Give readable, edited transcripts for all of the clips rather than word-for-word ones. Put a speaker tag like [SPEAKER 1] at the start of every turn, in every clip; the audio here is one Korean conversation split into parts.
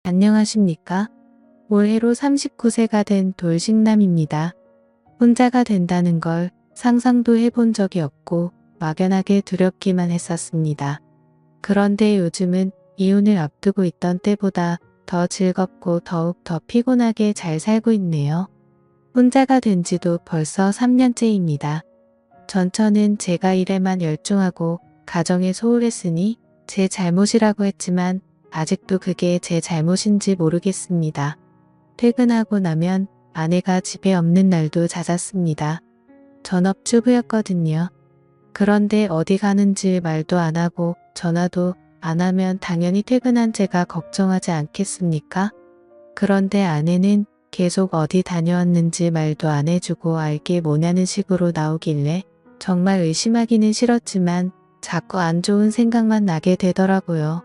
[SPEAKER 1] 안녕하십니까? 올해로 39세가 된 돌싱남입니다. 혼자가 된다는 걸 상상도 해본 적이 없고 막연하게 두렵기만 했었습니다. 그런데 요즘은 이혼을 앞두고 있던 때보다 더 즐겁고 더욱 더 피곤하게 잘 살고 있네요. 혼자가 된 지도 벌써 3년째입니다. 전처는 제가 일에만 열중하고 가정에 소홀했으니 제 잘못이라고 했지만 아직도 그게 제 잘못인지 모르겠습니다. 퇴근하고 나면 아내가 집에 없는 날도 잦았습니다. 전업주부였거든요. 그런데 어디 가는지 말도 안 하고 전화도 안 하면 당연히 퇴근한 제가 걱정하지 않겠습니까? 그런데 아내는 계속 어디 다녀왔는지 말도 안 해주고 알게 뭐냐는 식으로 나오길래 정말 의심하기는 싫었지만 자꾸 안 좋은 생각만 나게 되더라고요.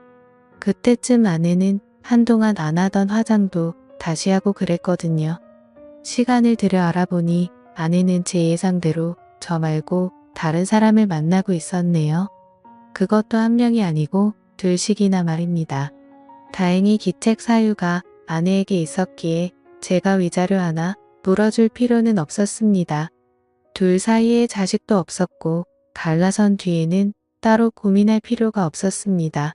[SPEAKER 1] 그때쯤 아내는 한동안 안 하던 화장도 다시 하고 그랬거든요. 시간을 들여 알아보니 아내는 제 예상대로 저 말고 다른 사람을 만나고 있었네요. 그것도 한 명이 아니고 둘씩이나 말입니다. 다행히 기책 사유가 아내에게 있었기에 제가 위자료 하나 물어줄 필요는 없었습니다. 둘 사이에 자식도 없었고 갈라선 뒤에는 따로 고민할 필요가 없었습니다.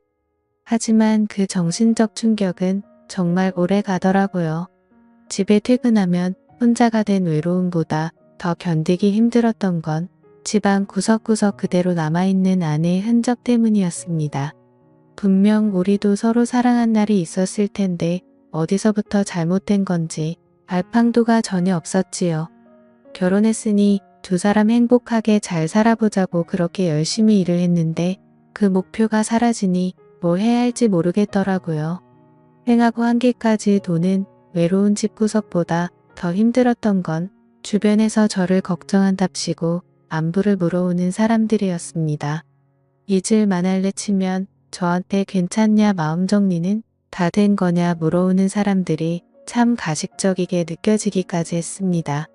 [SPEAKER 1] 하지만 그 정신적 충격은 정말 오래 가더라고요. 집에 퇴근하면 혼자가 된 외로움보다 더 견디기 힘들었던 건 집안 구석구석 그대로 남아있는 아내의 흔적 때문이었습니다. 분명 우리도 서로 사랑한 날이 있었을 텐데 어디서부터 잘못된 건지 알팡도가 전혀 없었지요. 결혼했으니 두 사람 행복하게 잘 살아보자고 그렇게 열심히 일을 했는데 그 목표가 사라지니 뭘 해야 할지 모르겠더라고요. 행하고 한계까지 도는 외로운 집구석보다 더 힘들었던 건 주변에서 저를 걱정한답시고 안부를 물어오는 사람들이었습니다. 잊을 만할래 치면 저한테 괜찮냐 마음 정리는 다 된 거냐 물어오는 사람들이 참 가식적이게 느껴지기까지 했습니다.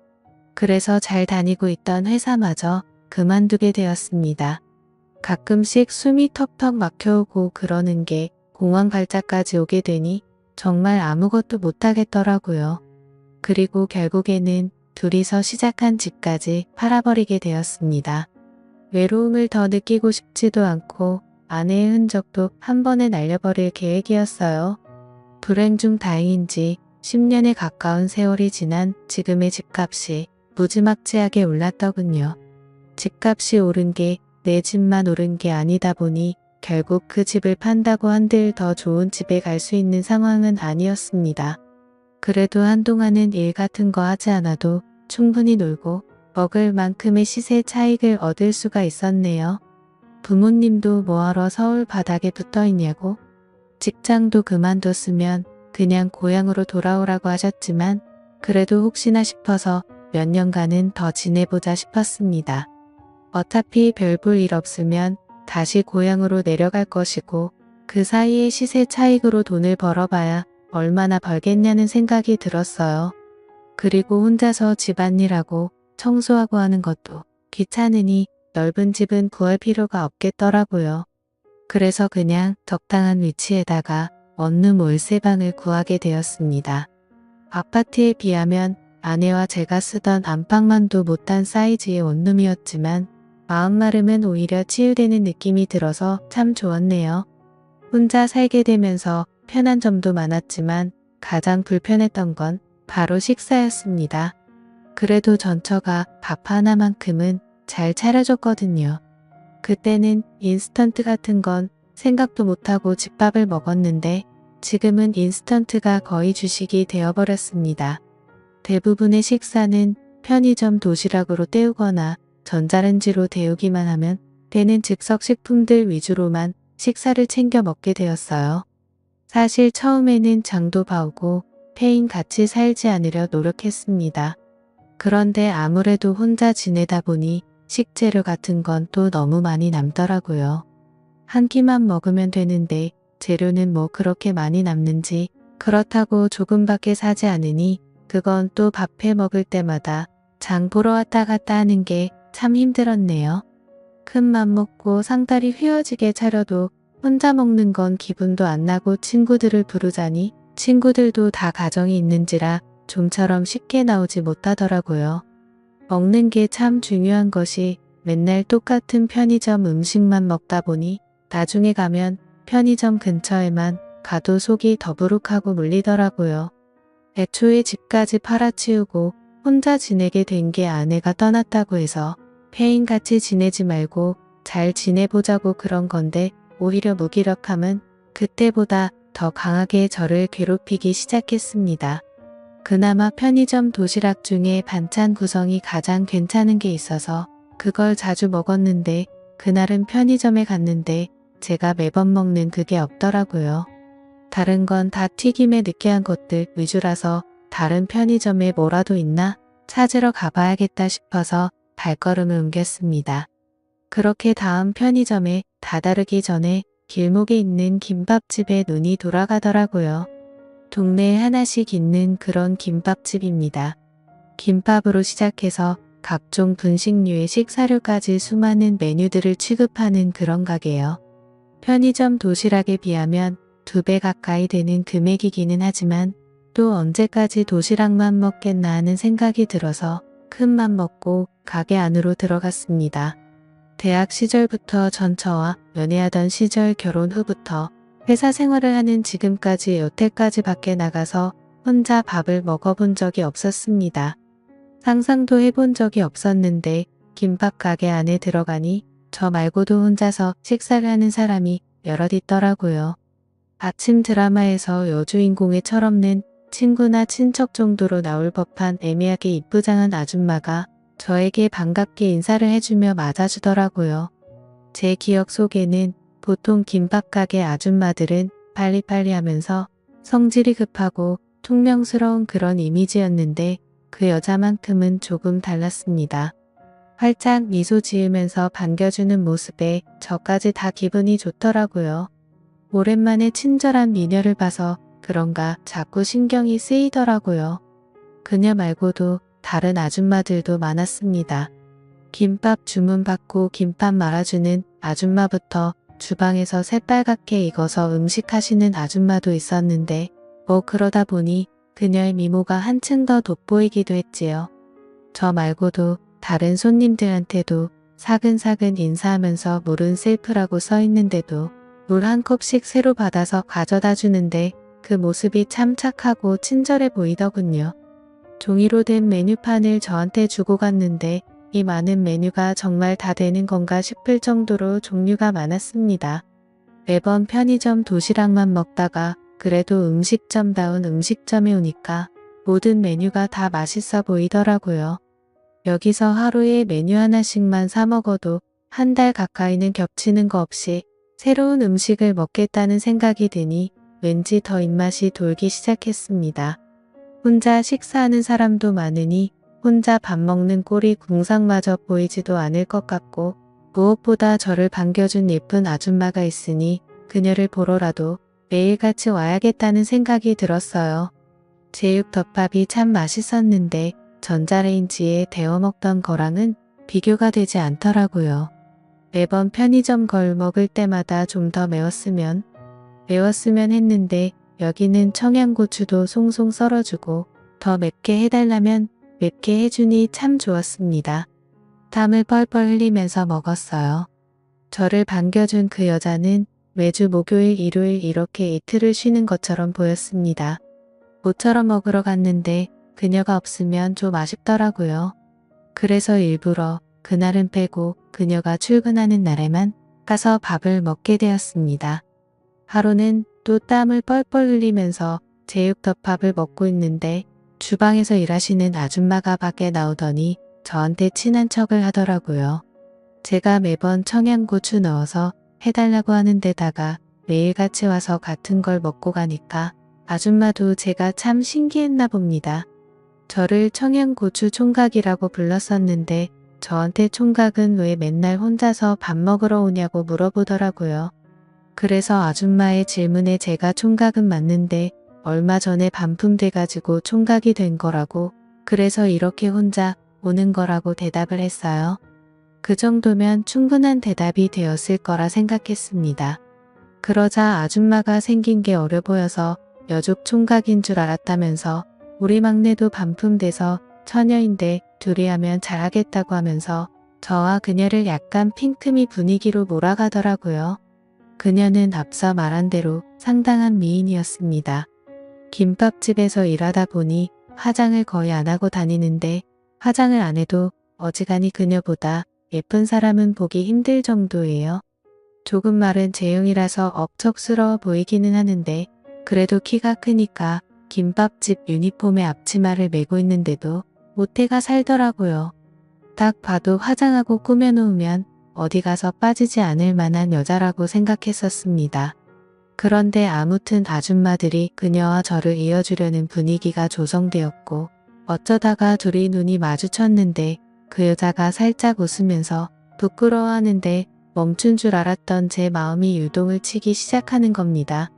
[SPEAKER 1] 그래서 잘 다니고 있던 회사마저 그만두게 되었습니다. 가끔씩 숨이 턱턱 막혀오고 그러는 게 공황 발작까지 오게 되니 정말 아무것도 못하겠더라고요. 그리고 결국에는 둘이서 시작한 집까지 팔아버리게 되었습니다. 외로움을 더 느끼고 싶지도 않고 아내의 흔적도 한 번에 날려버릴 계획이었어요. 불행 중 다행인지 10년에 가까운 세월이 지난 지금의 집값이 무지막지하게 올랐더군요. 집값이 오른 게 내 집만 오른 게 아니다 보니 결국 그 집을 판다고 한들 더 좋은 집에 갈 수 있는 상황은 아니었습니다. 그래도 한동안은 일 같은 거 하지 않아도 충분히 놀고 먹을 만큼의 시세 차익을 얻을 수가 있었네요. 부모님도 뭐하러 서울 바닥에 붙어 있냐고 직장도 그만뒀으면 그냥 고향으로 돌아오라고 하셨지만 그래도 혹시나 싶어서 몇 년간은 더 지내보자 싶었습니다. 어차피 별 볼 일 없으면 다시 고향으로 내려갈 것이고 그 사이에 시세 차익으로 돈을 벌어봐야 얼마나 벌겠냐는 생각이 들었어요. 그리고 혼자서 집안일하고 청소하고 하는 것도 귀찮으니 넓은 집은 구할 필요가 없겠더라고요. 그래서 그냥 적당한 위치에다가 원룸 월세방을 구하게 되었습니다. 아파트에 비하면 아내와 제가 쓰던 안방만도 못한 사이즈의 원룸이었지만 마음마름은 오히려 치유되는 느낌이 들어서 참 좋았네요. 혼자 살게 되면서 편한 점도 많았지만 가장 불편했던 건 바로 식사였습니다. 그래도 전처가 밥 하나만큼은 잘 차려줬거든요. 그때는 인스턴트 같은 건 생각도 못하고 집밥을 먹었는데 지금은 인스턴트가 거의 주식이 되어버렸습니다. 대부분의 식사는 편의점 도시락으로 때우거나 전자레인지로 데우기만 하면 되는 즉석식품들 위주로만 식사를 챙겨 먹게 되었어요. 사실 처음에는 장도 봐오고 패인 같이 살지 않으려 노력했습니다. 그런데 아무래도 혼자 지내다 보니 식재료 같은 건 또 너무 많이 남더라고요. 한 끼만 먹으면 되는데 재료는 뭐 그렇게 많이 남는지 그렇다고 조금밖에 사지 않으니 그건 또 밥해 먹을 때마다 장 보러 왔다 갔다 하는 게 참 힘들었네요. 큰 맘 먹고 상다리 휘어지게 차려도 혼자 먹는 건 기분도 안 나고 친구들을 부르자니 친구들도 다 가정이 있는지라 좀처럼 쉽게 나오지 못하더라고요. 먹는 게 참 중요한 것이 맨날 똑같은 편의점 음식만 먹다 보니 나중에 가면 편의점 근처에만 가도 속이 더부룩하고 물리더라고요. 애초에 집까지 팔아치우고 혼자 지내게 된 게 아내가 떠났다고 해서 페인같이 지내지 말고 잘 지내보자고 그런 건데 오히려 무기력함은 그때보다 더 강하게 저를 괴롭히기 시작했습니다. 그나마 편의점 도시락 중에 반찬 구성이 가장 괜찮은 게 있어서 그걸 자주 먹었는데 그날은 편의점에 갔는데 제가 매번 먹는 그게 없더라고요. 다른 건 다 튀김에 느끼한 것들 위주라서 다른 편의점에 뭐라도 있나 찾으러 가봐야겠다 싶어서 발걸음을 옮겼습니다. 그렇게 다음 편의점에 다다르기 전에 길목에 있는 김밥집에 눈이 돌아가더라고요. 동네에 하나씩 있는 그런 김밥집입니다. 김밥으로 시작해서 각종 분식류의 식사류까지 수많은 메뉴들을 취급하는 그런 가게요. 편의점 도시락에 비하면 2배 가까이 되는 금액이기는 하지만 또 언제까지 도시락만 먹겠나 하는 생각이 들어서 큰 맘 먹고 가게 안으로 들어갔습니다. 대학 시절부터 전처와 연애하던 시절 결혼 후부터 회사 생활을 하는 지금까지 여태까지 밖에 나가서 혼자 밥을 먹어본 적이 없었습니다. 상상도 해본 적이 없었는데 김밥 가게 안에 들어가니 저 말고도 혼자서 식사를 하는 사람이 여럿 있더라고요. 아침 드라마에서 여주인공의 철없는 친구나 친척 정도로 나올 법한 애매하게 이쁘장한 아줌마가 저에게 반갑게 인사를 해주며 맞아주더라고요. 제 기억 속에는 보통 김밥 가게 아줌마들은 빨리빨리 하면서 성질이 급하고 퉁명스러운 그런 이미지였는데 그 여자만큼은 조금 달랐습니다. 활짝 미소 지으면서 반겨주는 모습에 저까지 다 기분이 좋더라고요. 오랜만에 친절한 미녀를 봐서 그런가 자꾸 신경이 쓰이더라고요. 그녀 말고도 다른 아줌마들도 많았습니다. 김밥 주문받고 김밥 말아주는 아줌마부터 주방에서 새빨갛게 익어서 음식하시는 아줌마도 있었는데 뭐 그러다 보니 그녀의 미모가 한층 더 돋보이기도 했지요. 저 말고도 다른 손님들한테도 사근사근 인사하면서 물은 셀프라고 써있는데도 물 한 컵씩 새로 받아서 가져다 주는데 그 모습이 참 착하고 친절해 보이더군요. 종이로 된 메뉴판을 저한테 주고 갔는데 이 많은 메뉴가 정말 다 되는 건가 싶을 정도로 종류가 많았습니다. 매번 편의점 도시락만 먹다가 그래도 음식점다운 음식점에 오니까 모든 메뉴가 다 맛있어 보이더라고요. 여기서 하루에 메뉴 하나씩만 사 먹어도 한 달 가까이는 겹치는 거 없이 새로운 음식을 먹겠다는 생각이 드니 왠지 더 입맛이 돌기 시작했습니다. 혼자 식사하는 사람도 많으니 혼자 밥 먹는 꼴이 궁상마저 보이지도 않을 것 같고 무엇보다 저를 반겨준 예쁜 아줌마가 있으니 그녀를 보러라도 매일같이 와야겠다는 생각이 들었어요. 제육덮밥이 참 맛있었는데 전자레인지에 데워 먹던 거랑은 비교가 되지 않더라고요. 매번 편의점 걸 먹을 때마다 좀 더 매웠으면 했는데 여기는 청양고추도 송송 썰어주고 더 맵게 해달라면 맵게 해주니 참 좋았습니다. 땀을 뻘뻘 흘리면서 먹었어요. 저를 반겨준 그 여자는 매주 목요일 일요일 이렇게 이틀을 쉬는 것처럼 보였습니다. 모처럼 먹으러 갔는데 그녀가 없으면 좀 아쉽더라고요. 그래서 일부러 그날은 빼고 그녀가 출근하는 날에만 가서 밥을 먹게 되었습니다. 하루는 또 땀을 뻘뻘 흘리면서 제육덮밥을 먹고 있는데 주방에서 일하시는 아줌마가 밖에 나오더니 저한테 친한 척을 하더라고요. 제가 매번 청양고추 넣어서 해달라고 하는 데다가 매일같이 와서 같은 걸 먹고 가니까 아줌마도 제가 참 신기했나 봅니다. 저를 청양고추 총각이라고 불렀었는데 저한테 총각은 왜 맨날 혼자서 밥 먹으러 오냐고 물어보더라고요. 그래서 아줌마의 질문에 제가 총각은 맞는데 얼마 전에 반품돼가지고 총각이 된 거라고 그래서 이렇게 혼자 오는 거라고 대답을 했어요. 그 정도면 충분한 대답이 되었을 거라 생각했습니다. 그러자 아줌마가 생긴 게 어려 보여서 여족 총각인 줄 알았다면서 우리 막내도 반품돼서 처녀인데 둘이 하면 잘하겠다고 하면서 저와 그녀를 약간 핑크미 분위기로 몰아가더라고요. 그녀는 앞서 말한 대로 상당한 미인이었습니다. 김밥집에서 일하다 보니 화장을 거의 안 하고 다니는데 화장을 안 해도 어지간히 그녀보다 예쁜 사람은 보기 힘들 정도예요. 조금 마른 체형이라서 억척스러워 보이기는 하는데 그래도 키가 크니까 김밥집 유니폼에 앞치마를 메고 있는데도 모태가 살더라고요. 딱 봐도 화장하고 꾸며놓으면 어디 가서 빠지지 않을 만한 여자라고 생각했었습니다. 그런데 아무튼 아줌마들이 그녀와 저를 이어주려는 분위기가 조성되었고 어쩌다가 둘이 눈이 마주쳤는데 그 여자가 살짝 웃으면서 부끄러워하는데 멈춘 줄 알았던 제 마음이 유동을 치기 시작하는 겁니다.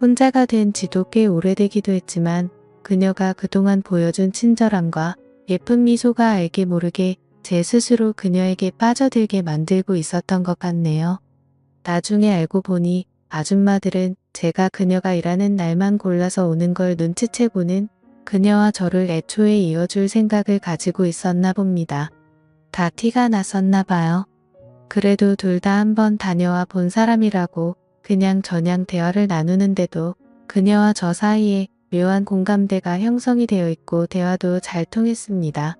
[SPEAKER 1] 혼자가 된 지도 꽤 오래되기도 했지만 그녀가 그동안 보여준 친절함과 예쁜 미소가 알게 모르게 제 스스로 그녀에게 빠져들게 만들고 있었던 것 같네요. 나중에 알고 보니 아줌마들은 제가 그녀가 일하는 날만 골라서 오는 걸 눈치채고는 그녀와 저를 애초에 이어줄 생각을 가지고 있었나 봅니다. 다 티가 났었나 봐요. 그래도 둘 다 한번 다녀와 본 사람이라고 그냥 저냥 대화를 나누는데도 그녀와 저 사이에 묘한 공감대가 형성이 되어 있고 대화도 잘 통했습니다.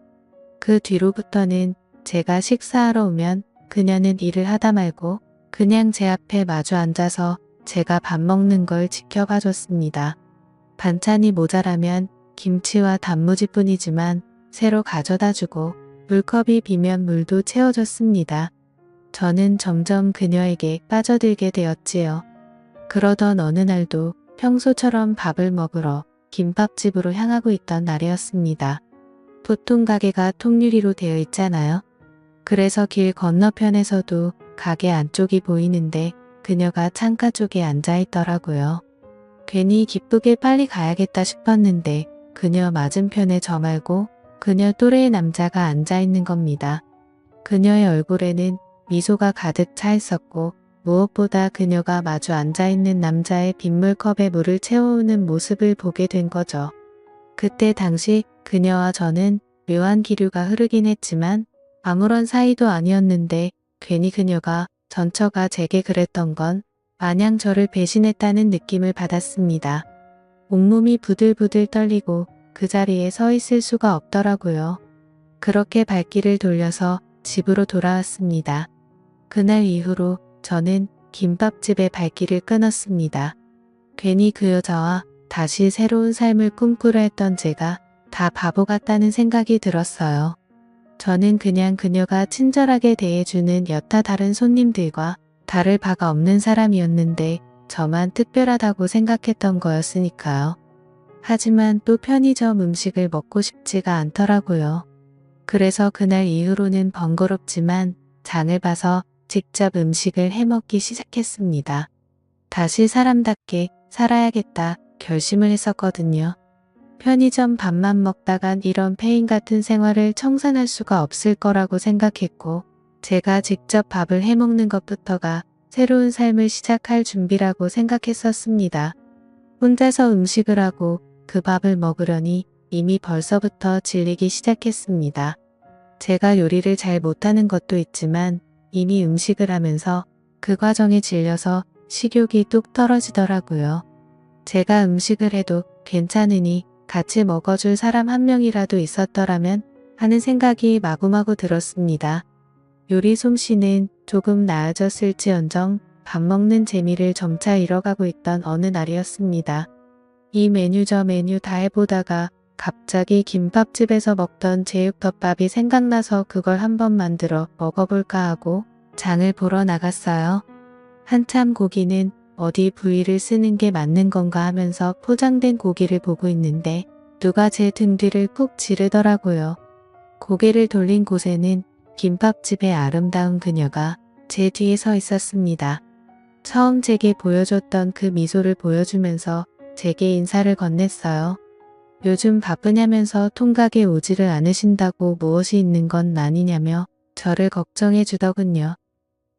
[SPEAKER 1] 그 뒤로부터는 제가 식사하러 오면 그녀는 일을 하다 말고 그냥 제 앞에 마주 앉아서 제가 밥 먹는 걸 지켜봐 줬습니다. 반찬이 모자라면 김치와 단무지뿐이지만 새로 가져다 주고 물컵이 비면 물도 채워줬습니다. 저는 점점 그녀에게 빠져들게 되었지요. 그러던 어느 날도 평소처럼 밥을 먹으러 김밥집으로 향하고 있던 날이었습니다. 보통 가게가 통유리로 되어 있잖아요. 그래서 길 건너편에서도 가게 안쪽이 보이는데 그녀가 창가 쪽에 앉아 있더라고요. 괜히 기쁘게 빨리 가야겠다 싶었는데 그녀 맞은편에 저 말고 그녀 또래의 남자가 앉아 있는 겁니다. 그녀의 얼굴에는 미소가 가득 차 있었고 무엇보다 그녀가 마주 앉아 있는 남자의 빗물컵에 물을 채워오는 모습을 보게 된 거죠. 그때 당시 그녀와 저는 묘한 기류가 흐르긴 했지만 아무런 사이도 아니었는데 괜히 그녀가 전처가 제게 그랬던 건 마냥 저를 배신했다는 느낌을 받았습니다. 온몸이 부들부들 떨리고 그 자리에 서 있을 수가 없더라고요. 그렇게 발길을 돌려서 집으로 돌아왔습니다. 그날 이후로 저는 김밥집의 발길을 끊었습니다. 괜히 그 여자와 다시 새로운 삶을 꿈꾸려 했던 제가 다 바보 같다는 생각이 들었어요. 저는 그냥 그녀가 친절하게 대해주는 여타 다른 손님들과 다를 바가 없는 사람이었는데 저만 특별하다고 생각했던 거였으니까요. 하지만 또 편의점 음식을 먹고 싶지가 않더라고요. 그래서 그날 이후로는 번거롭지만 장을 봐서 직접 음식을 해먹기 시작했습니다. 다시 사람답게 살아야겠다 결심을 했었거든요. 편의점 밥만 먹다간 이런 폐인 같은 생활을 청산할 수가 없을 거라고 생각했고 제가 직접 밥을 해먹는 것부터가 새로운 삶을 시작할 준비라고 생각했었습니다. 혼자서 음식을 하고 그 밥을 먹으려니 이미 벌써부터 질리기 시작했습니다. 제가 요리를 잘 못하는 것도 있지만 이미 음식을 하면서 그 과정에 질려서 식욕이 뚝 떨어지더라고요. 제가 음식을 해도 괜찮으니 같이 먹어줄 사람 한 명이라도 있었더라면 하는 생각이 마구마구 들었습니다. 요리 솜씨는 조금 나아졌을지언정 밥 먹는 재미를 점차 잃어가고 있던 어느 날이었습니다. 이 메뉴 저 메뉴 다 해보다가 갑자기 김밥집에서 먹던 제육덮밥이 생각나서 그걸 한번 만들어 먹어볼까 하고 장을 보러 나갔어요. 한참 고기는 어디 부위를 쓰는 게 맞는 건가 하면서 포장된 고기를 보고 있는데 누가 제 등 뒤를 푹 지르더라고요. 고개를 돌린 곳에는 김밥집의 아름다운 그녀가 제 뒤에 서 있었습니다. 처음 제게 보여줬던 그 미소를 보여주면서 제게 인사를 건넸어요. 요즘 바쁘냐면서 통각에 오지를 않으신다고 무엇이 있는 건 아니냐며 저를 걱정해 주더군요.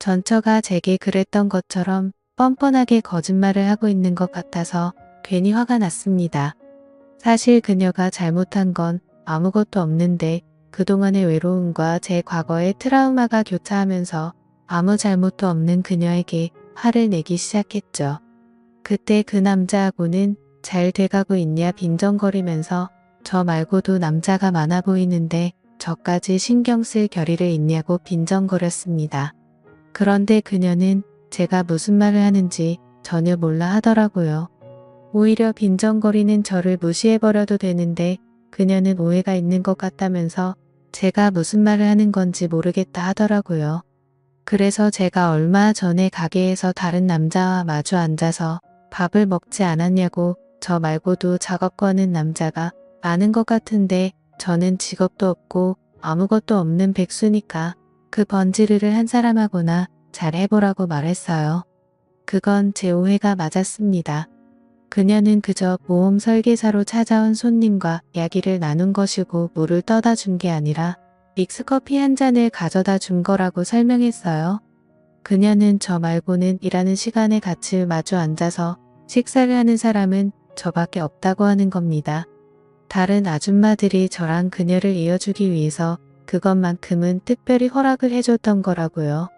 [SPEAKER 1] 전처가 제게 그랬던 것처럼 뻔뻔하게 거짓말을 하고 있는 것 같아서 괜히 화가 났습니다. 사실 그녀가 잘못한 건 아무것도 없는데 그동안의 외로움과 제 과거의 트라우마가 교차하면서 아무 잘못도 없는 그녀에게 화를 내기 시작했죠. 그때 그 남자하고는 잘 돼가고 있냐 빈정거리면서 저 말고도 남자가 많아 보이는데 저까지 신경 쓸 겨를이 있냐고 빈정거렸습니다. 그런데 그녀는 제가 무슨 말을 하는지 전혀 몰라 하더라고요. 오히려 빈정거리는 저를 무시해버려도 되는데 그녀는 오해가 있는 것 같다면서 제가 무슨 말을 하는 건지 모르겠다 하더라고요. 그래서 제가 얼마 전에 가게에서 다른 남자와 마주 앉아서 밥을 먹지 않았냐고 저 말고도 작업 거는 남자가 많은 것 같은데 저는 직업도 없고 아무것도 없는 백수니까 그 번지르를 한 사람하고나 잘 해보라고 말했어요. 그건 제 오해가 맞았습니다. 그녀는 그저 모험 설계사로 찾아온 손님과 이야기를 나눈 것이고 물을 떠다 준 게 아니라 믹스커피 한 잔을 가져다 준 거라고 설명했어요. 그녀는 저 말고는 일하는 시간에 같이 마주 앉아서 식사를 하는 사람은 저밖에 없다고 하는 겁니다. 다른 아줌마들이 저랑 그녀를 이어주기 위해서 그것만큼은 특별히 허락을 해줬던 거라고요.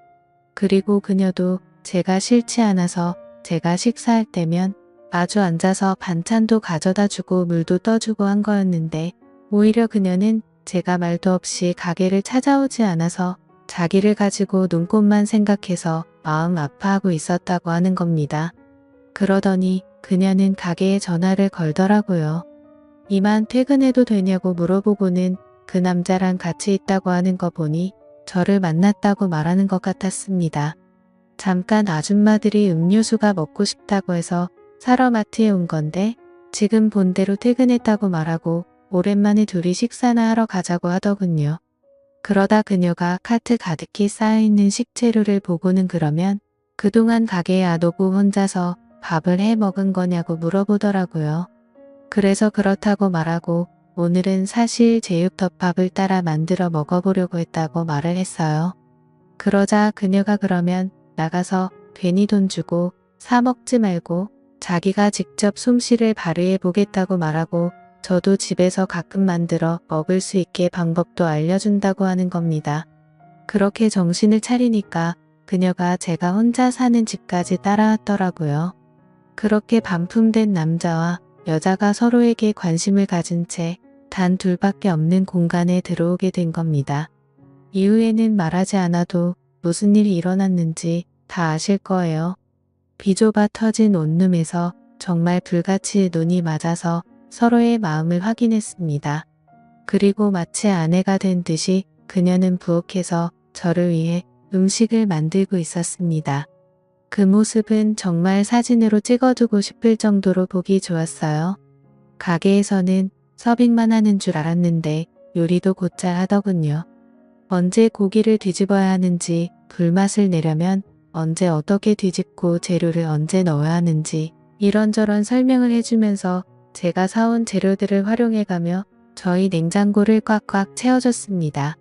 [SPEAKER 1] 그리고 그녀도 제가 싫지 않아서 제가 식사할 때면 마주 앉아서 반찬도 가져다 주고 물도 떠주고 한 거였는데 오히려 그녀는 제가 말도 없이 가게를 찾아오지 않아서 자기를 가지고 눈꽃만 생각해서 마음 아파하고 있었다고 하는 겁니다. 그러더니 그녀는 가게에 전화를 걸더라고요. 이만 퇴근해도 되냐고 물어보고는 그 남자랑 같이 있다고 하는 거 보니 저를 만났다고 말하는 것 같았습니다. 잠깐 아줌마들이 음료수가 먹고 싶다고 해서 사러 마트에 온 건데 지금 본대로 퇴근했다고 말하고 오랜만에 둘이 식사나 하러 가자고 하더군요. 그러다 그녀가 카트 가득히 쌓여있는 식재료를 보고는 그러면 그동안 가게에 안 오고 혼자서 밥을 해 먹은 거냐고 물어보더라고요. 그래서 그렇다고 말하고 오늘은 사실 제육덮밥을 따라 만들어 먹어보려고 했다고 말을 했어요. 그러자 그녀가 그러면 나가서 괜히 돈 주고 사 먹지 말고 자기가 직접 솜씨를 발휘해 보겠다고 말하고 저도 집에서 가끔 만들어 먹을 수 있게 방법도 알려준다고 하는 겁니다. 그렇게 정신을 차리니까 그녀가 제가 혼자 사는 집까지 따라왔더라고요. 그렇게 반품된 남자와 여자가 서로에게 관심을 가진 채 단 둘밖에 없는 공간에 들어오게 된 겁니다. 이후에는 말하지 않아도 무슨 일이 일어났는지 다 아실 거예요. 비좁아 터진 원룸에서 정말 불같이 눈이 맞아서 서로의 마음을 확인했습니다. 그리고 마치 아내가 된 듯이 그녀는 부엌에서 저를 위해 음식을 만들고 있었습니다. 그 모습은 정말 사진으로 찍어두고 싶을 정도로 보기 좋았어요. 가게에서는 서빙만 하는 줄 알았는데 요리도 곧잘 하더군요. 언제 고기를 뒤집어야 하는지, 불맛을 내려면 언제 어떻게 뒤집고 재료를 언제 넣어야 하는지 이런저런 설명을 해주면서 제가 사온 재료들을 활용해가며 저희 냉장고를 꽉꽉 채워줬습니다.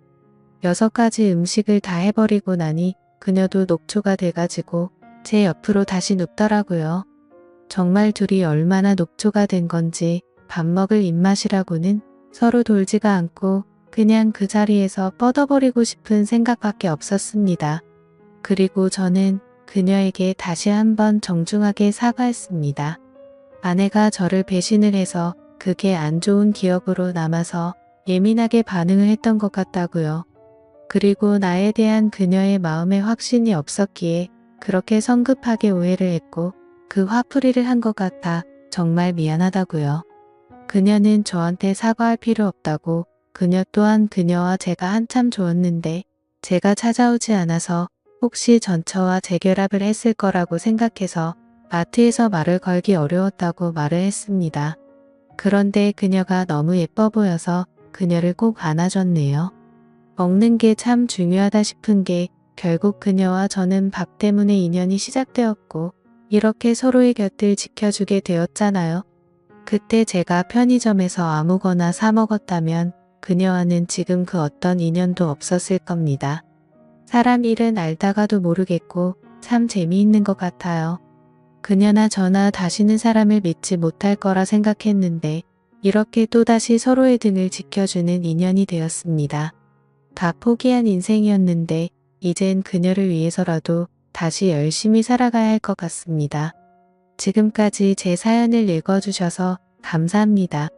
[SPEAKER 1] 6가지 음식을 다 해버리고 나니 그녀도 녹초가 돼가지고 제 옆으로 다시 눕더라고요. 정말 둘이 얼마나 녹초가 된 건지 밥 먹을 입맛이라고는 서로 돌지가 않고 그냥 그 자리에서 뻗어버리고 싶은 생각밖에 없었습니다. 그리고 저는 그녀에게 다시 한번 정중하게 사과했습니다. 아내가 저를 배신을 해서 그게 안 좋은 기억으로 남아서 예민하게 반응을 했던 것 같다고요. 그리고 나에 대한 그녀의 마음에 확신이 없었기에 그렇게 성급하게 오해를 했고 그 화풀이를 한 것 같아 정말 미안하다고요. 그녀는 저한테 사과할 필요 없다고 그녀 또한 그녀와 제가 한참 좋았는데 제가 찾아오지 않아서 혹시 전처와 재결합을 했을 거라고 생각해서 마트에서 말을 걸기 어려웠다고 말을 했습니다. 그런데 그녀가 너무 예뻐 보여서 그녀를 꼭 안아줬네요. 먹는 게 참 중요하다 싶은 게 결국 그녀와 저는 밥 때문에 인연이 시작되었고 이렇게 서로의 곁을 지켜주게 되었잖아요. 그때 제가 편의점에서 아무거나 사 먹었다면 그녀와는 지금 그 어떤 인연도 없었을 겁니다. 사람 일은 알다가도 모르겠고 참 재미있는 것 같아요. 그녀나 저나 다시는 사람을 믿지 못할 거라 생각했는데 이렇게 또다시 서로의 등을 지켜주는 인연이 되었습니다. 다 포기한 인생이었는데 이젠 그녀를 위해서라도 다시 열심히 살아가야 할 것 같습니다. 지금까지 제 사연을 읽어주셔서 감사합니다.